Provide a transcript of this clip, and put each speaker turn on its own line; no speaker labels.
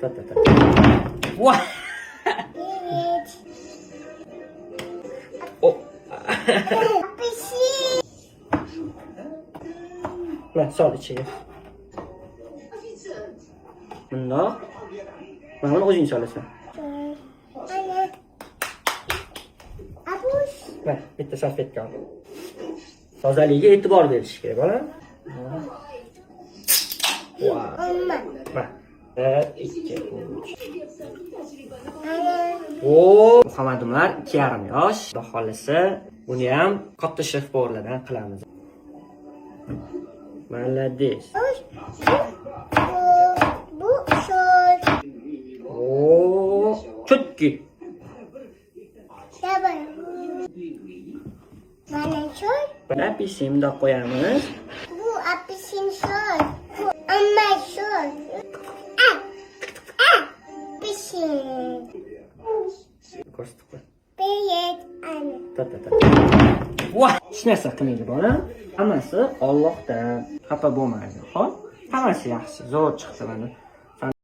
Ta. Voy.
Evet.
Oh.
Pişi.
Lan sol ichiga. Bundoq. Mana buni o'zing solasan.
Ana. Abuş.
Mana bitta salfetka ol. Tozaligiga e'tibor berish kerak, bola. Wow.
Olma.
Mana 1, 2, 3.
Ana.
O, Muhammadumlar 2,5 yosh. Xudo xolisa, buni ham katta shef-povarlardan qilamiz. Malades.
Bu şor.
O, chutki.
Sabır. Bana şor.
Buni pisimda qo'yamiz.
Bu apisin şor. Bu amma şor. Pisin.
Ko'rsatib qo'y.
Beyet ana.
Ta. Voy, hech narsa qilmaydi bola. Hammasi Allohdan. Xafa bo'lmaydi. Xo'p? Hammasi yaxshi. Zo'r chiqdi mana.